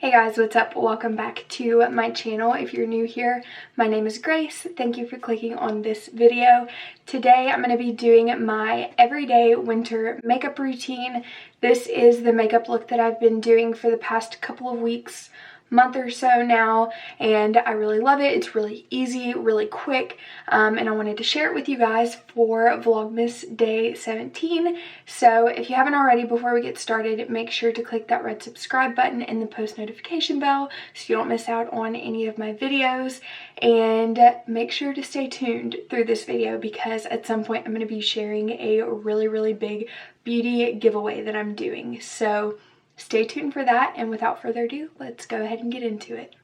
Hey guys, what's up? Welcome back to my channel. If you're new here, my name is Grace. Thank you for clicking on this video. Today I'm going to be doing my everyday winter makeup routine. This is the makeup look that I've been doing for the past couple of weeks, month or so now, and I really love it. It's really easy, really quick, and I wanted to share it with you guys for Vlogmas day 17. So if you haven't already, before we get started, make sure to click that red subscribe button and the post notification bell so you don't miss out on any of my videos, and make sure to stay tuned through this video because at some point I'm going to be sharing a really big beauty giveaway that I'm doing. So stay tuned for that, and without further ado, let's go ahead and get into it.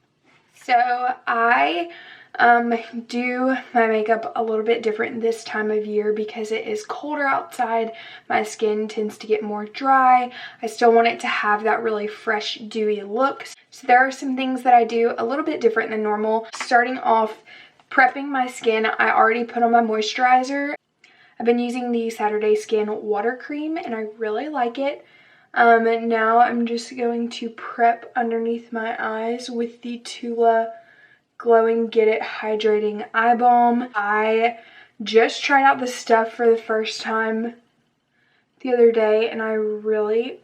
So I do my makeup a little bit different this time of year because it is colder outside. My skin tends to get more dry. I still want it to have that really fresh, dewy look. So there are some things that I do a little bit different than normal. Starting off, prepping my skin, I already put on my moisturizer. I've been using the Saturday Skin Water Cream and I really like it. Now I'm just going to prep underneath my eyes with the Tula Glowing Get It Hydrating Eye Balm. I just tried out this stuff for the first time the other day and I really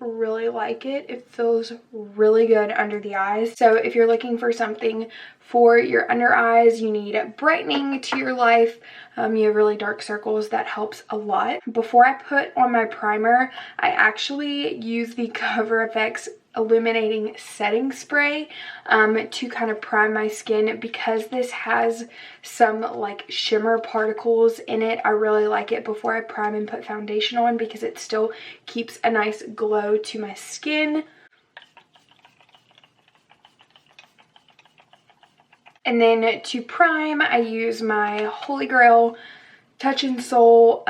like it. It feels really good under the eyes. So if you're looking for something for your under eyes, you need brightening to your life, you have really dark circles, that helps a lot. Before I put on my primer, I actually use the Cover FX illuminating setting spray to kind of prime my skin because this has some like shimmer particles in it. I really like it before I prime and put foundation on because it still keeps a nice glow to my skin. And then to prime, I use my Holy Grail Touch in Soul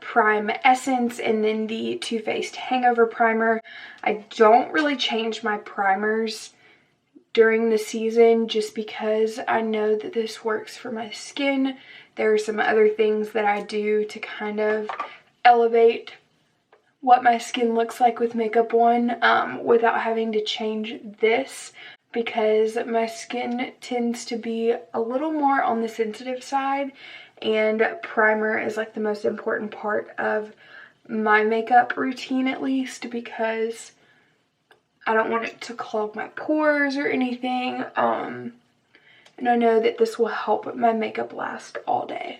Prime Essence and then the Too Faced Hangover Primer. I don't really change my primers during the season just because I know that this works for my skin. There are some other things that I do to kind of elevate what my skin looks like with makeup on without having to change this, because my skin tends to be a little more on the sensitive side and primer is like the most important part of my makeup routine, at least because I don't want it to clog my pores or anything, and I know that this will help my makeup last all day.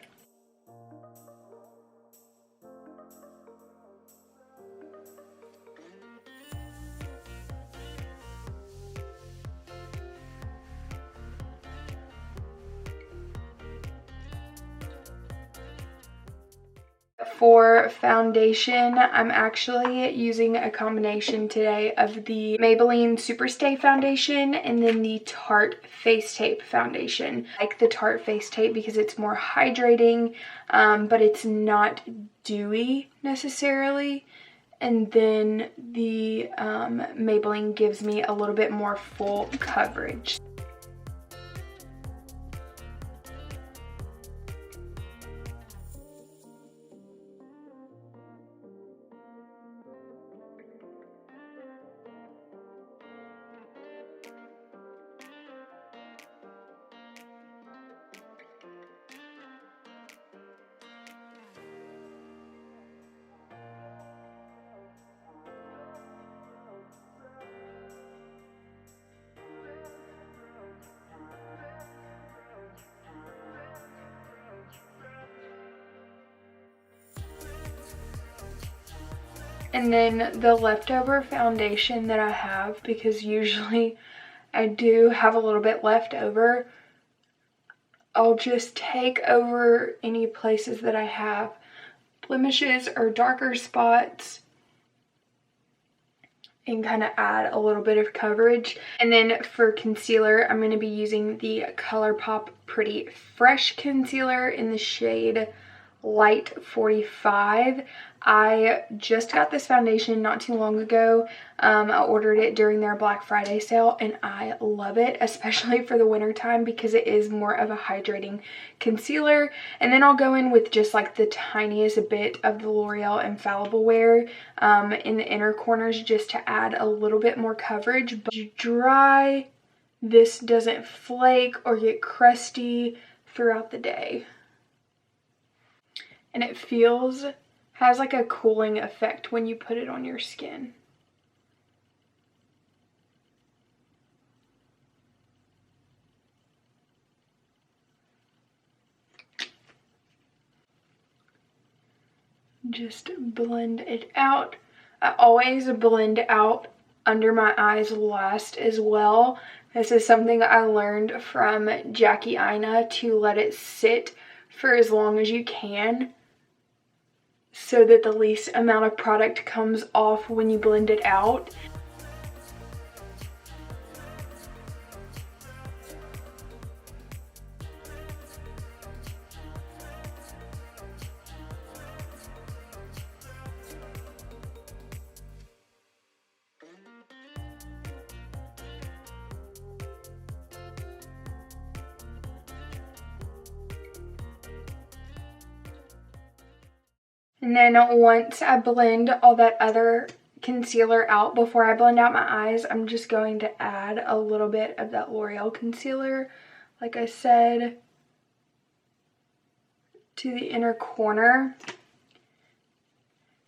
For foundation, I'm actually using a combination today of the Maybelline Superstay foundation and then the Tarte Face Tape foundation. I like the Tarte Face Tape because it's more hydrating, but it's not dewy necessarily. And then the Maybelline gives me a little bit more full coverage. And then the leftover foundation that I have, because usually I do have a little bit left over, I'll just take over any places that I have blemishes or darker spots and kind of add a little bit of coverage. And then for concealer, I'm going to be using the ColourPop Pretty Fresh Concealer in the shade Light 45. I just got this foundation not too long ago. I ordered it during their Black Friday sale and I love it, especially for the winter time because it is more of a hydrating concealer. And then I'll go in with just like the tiniest bit of the L'Oreal Infallible Wear in the inner corners just to add a little bit more coverage. But dry, this doesn't flake or get crusty throughout the day. And it has like a cooling effect when you put it on your skin. Just blend it out. I always blend out under my eyes last as well. This is something I learned from Jackie Aina, to let it sit for as long as you can so that the least amount of product comes off when you blend it out. And then once I blend all that other concealer out, before I blend out my eyes, I'm just going to add a little bit of that L'Oreal concealer, like I said, to the inner corner.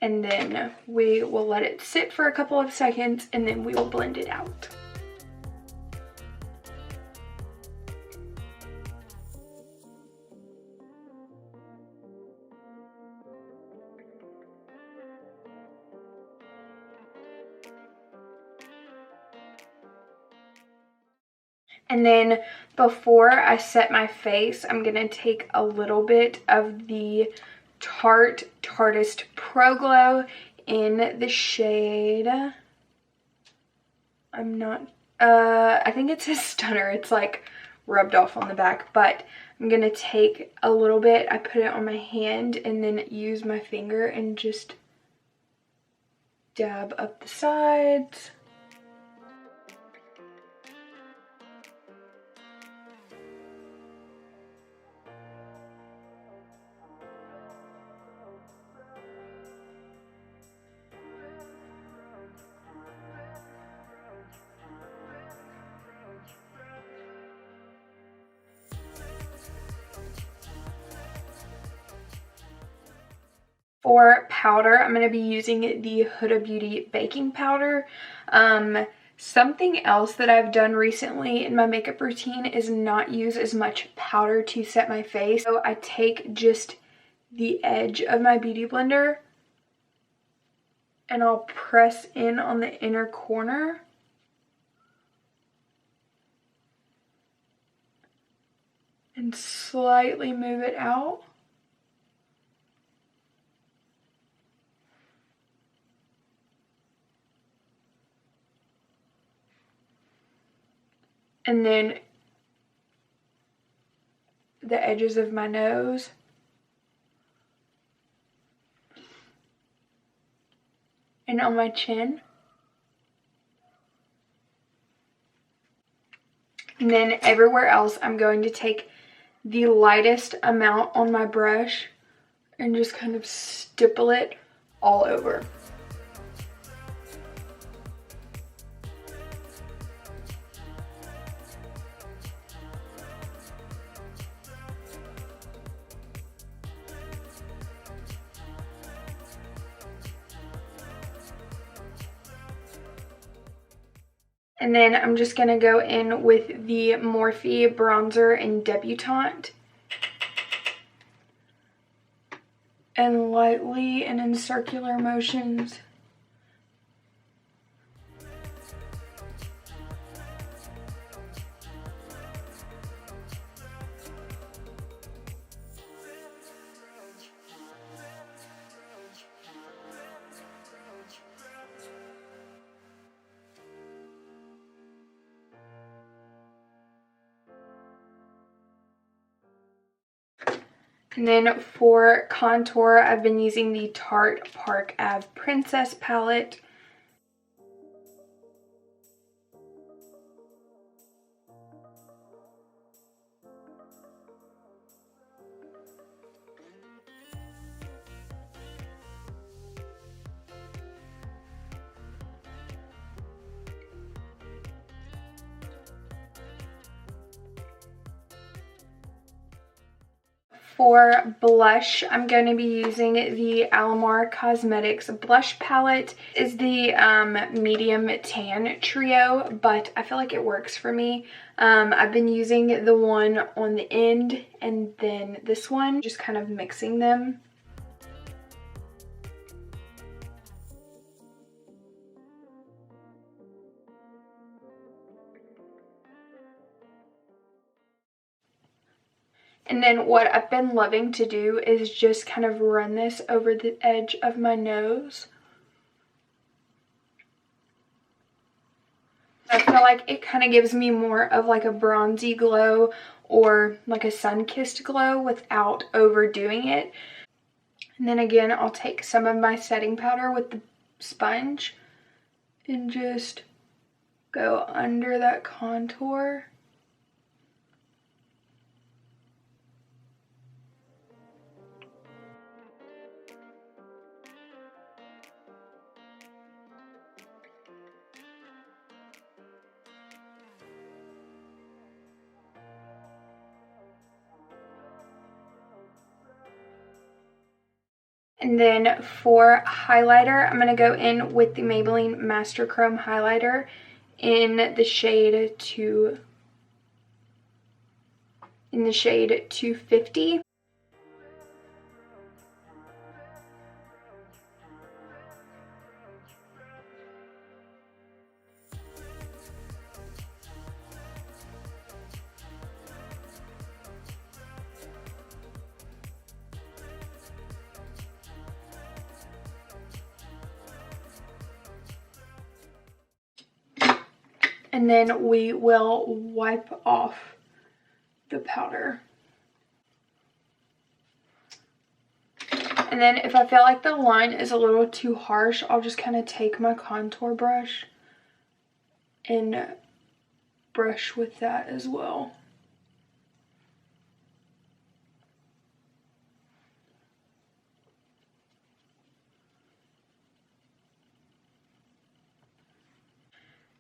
And then we will let it sit for a couple of seconds and then we will blend it out. And then before I set my face, I'm going to take a little bit of the Tartist Pro Glow in the shade, I think it's a Stunner. It's like rubbed off on the back, but I'm going to take a little bit, I put it on my hand, and then use my finger and just dab up the sides. For powder, I'm going to be using the Huda Beauty baking powder. Something else that I've done recently in my makeup routine is not use as much powder to set my face. So I take just the edge of my beauty blender and I'll press in on the inner corner. And slightly move it out. And then the edges of my nose. And on my chin. And then everywhere else, I'm going to take the lightest amount on my brush and just kind of stipple it all over. And then I'm just going to go in with the Morphe bronzer in Debutante. And lightly and in circular motions. And then for contour, I've been using the Tarte Park Ave Princess palette. For blush, I'm going to be using the Alamar Cosmetics blush palette. Is the medium tan trio, but I feel like it works for me. I've been using the one on the end and then this one, just kind of mixing them. And then what I've been loving to do is just kind of run this over the edge of my nose. I feel like it kind of gives me more of like a bronzy glow or like a sun-kissed glow without overdoing it. And then again, I'll take some of my setting powder with the sponge and just go under that contour. And then for highlighter, I'm going to go in with the Maybelline Master Chrome highlighter in the shade 250. And then we will wipe off the powder. And then if I feel like the line is a little too harsh, I'll just kind of take my contour brush and brush with that as well.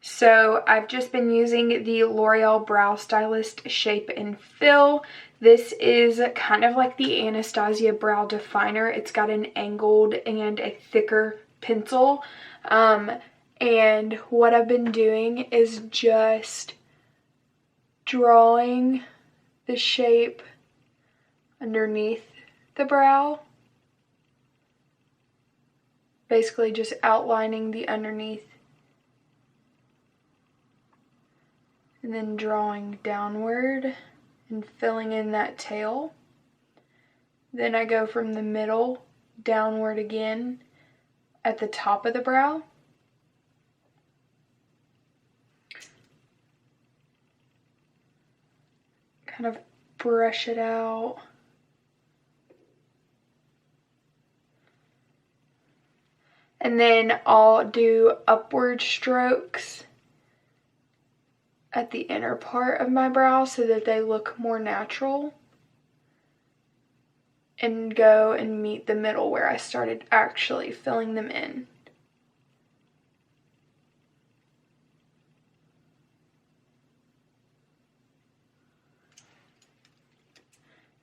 So I've just been using the L'Oreal Brow Stylist Shape and Fill. This is kind of like the Anastasia Brow Definer. It's got an angled and a thicker pencil. And what I've been doing is just drawing the shape underneath the brow. Basically just outlining the underneath. And then drawing downward and filling in that tail. Then I go from the middle downward again at the top of the brow. Kind of brush it out. And then I'll do upward strokes at the inner part of my brow so that they look more natural, and go and meet the middle where I started actually filling them in.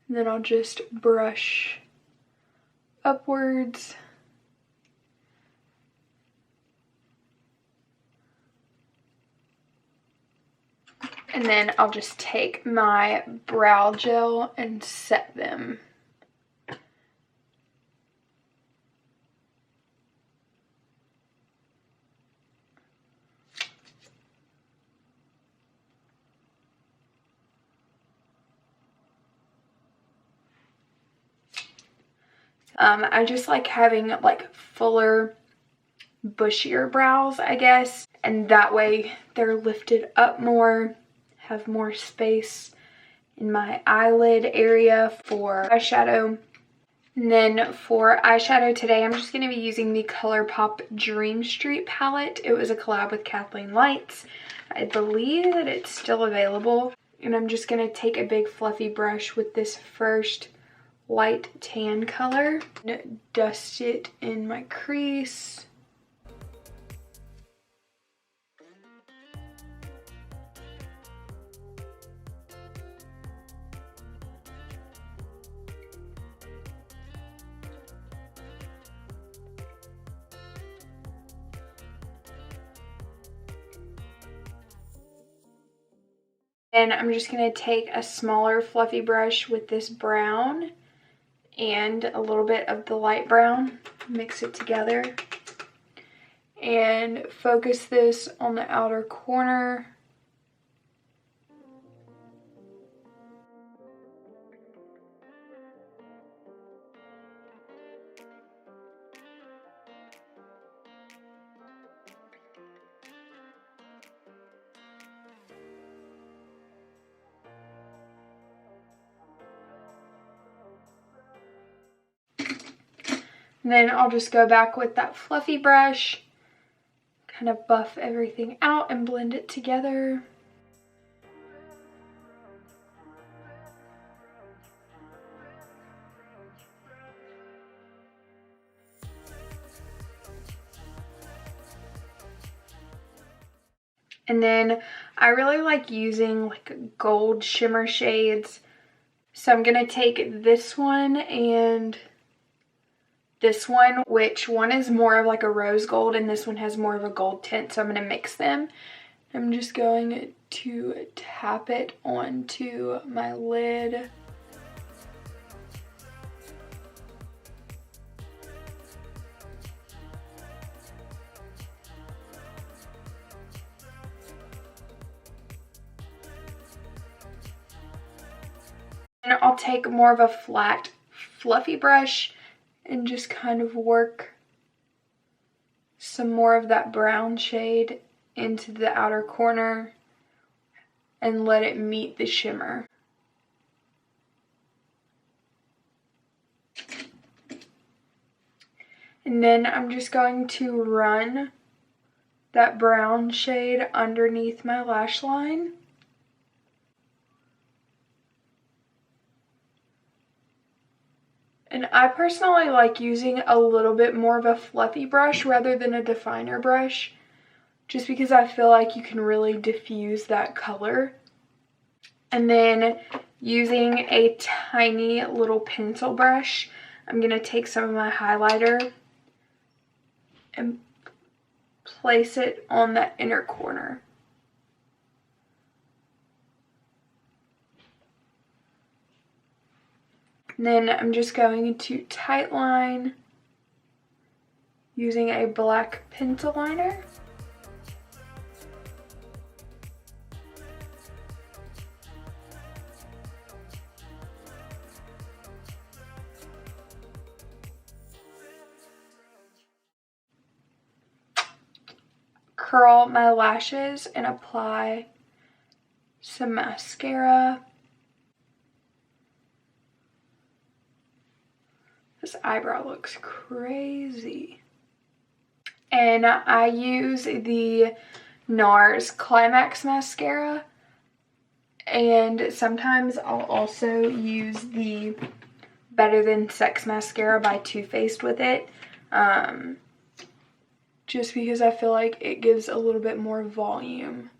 And then I'll just brush upwards. And then I'll just take my brow gel and set them. I just like having like fuller, bushier brows, I guess. And that way they're lifted up more, have more space, in my eyelid area for eyeshadow. And then for eyeshadow today, I'm just going to be using the ColourPop Dream Street palette. It was a collab with Kathleen Lights. I believe that it's still available. And I'm just going to take a big fluffy brush with this first light tan color and dust it in my crease. And I'm just going to take a smaller fluffy brush with this brown and a little bit of the light brown, mix it together, and focus this on the outer corner. And then I'll just go back with that fluffy brush, kind of buff everything out and blend it together. And then I really like using like gold shimmer shades. So I'm going to take this one and this one, which one is more of like a rose gold and this one has more of a gold tint, so I'm going to mix them. I'm just going to tap it onto my lid. And I'll take more of a flat, fluffy brush and just kind of work some more of that brown shade into the outer corner and let it meet the shimmer. And then I'm just going to run that brown shade underneath my lash line. And I personally like using a little bit more of a fluffy brush rather than a definer brush, just because I feel like you can really diffuse that color. And then using a tiny little pencil brush, I'm going to take some of my highlighter and place it on that inner corner. And then I'm just going to tight line using a black pencil liner. Curl my lashes and apply some mascara. This eyebrow looks crazy. And I use the NARS Climax mascara. And sometimes I'll also use the Better Than Sex mascara by Too Faced with it. Just because I feel like it gives a little bit more volume.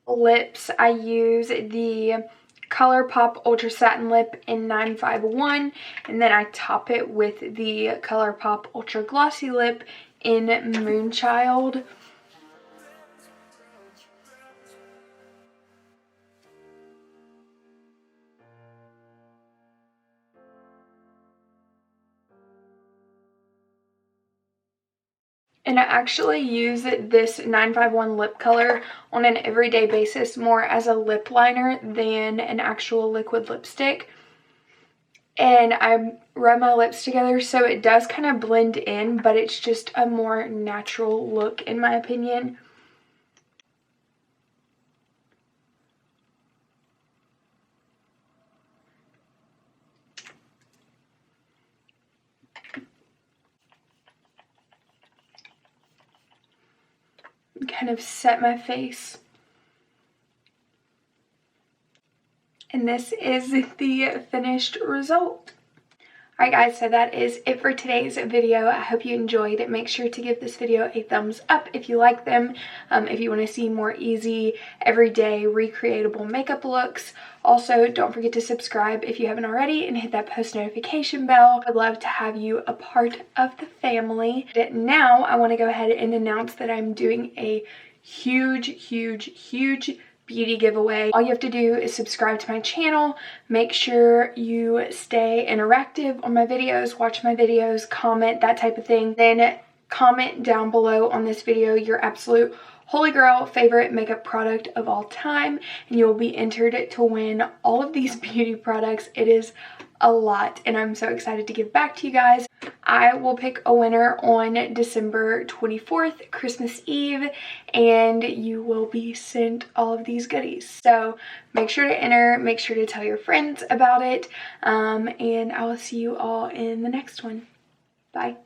Lips, I use the ColourPop Ultra Satin Lip in 951, and then I top it with the ColourPop Ultra Glossy Lip in Moonchild. And I actually use this 951 lip color on an everyday basis more as a lip liner than an actual liquid lipstick. And I rub my lips together so it does kind of blend in, but it's just a more natural look in my opinion. kind of set my face. And this is the finished result. Alright guys, so that is it for today's video. I hope you enjoyed it. Make sure to give this video a thumbs up if you like them. If you want to see more easy, everyday, recreatable makeup looks. Also, don't forget to subscribe if you haven't already and hit that post notification bell. I'd love to have you a part of the family. Now, I want to go ahead and announce that I'm doing a huge beauty giveaway. All you have to do is subscribe to my channel. Make sure you stay interactive on my videos, watch my videos, comment, that type of thing. Then comment down below on this video your absolute holy grail favorite makeup product of all time, and you will be entered to win all of these beauty products. It is a lot, and I'm so excited to give back to you guys. I will pick a winner on December 24th, Christmas Eve, and you will be sent all of these goodies. So make sure to enter, make sure to tell your friends about it, and I will see you all in the next one. Bye.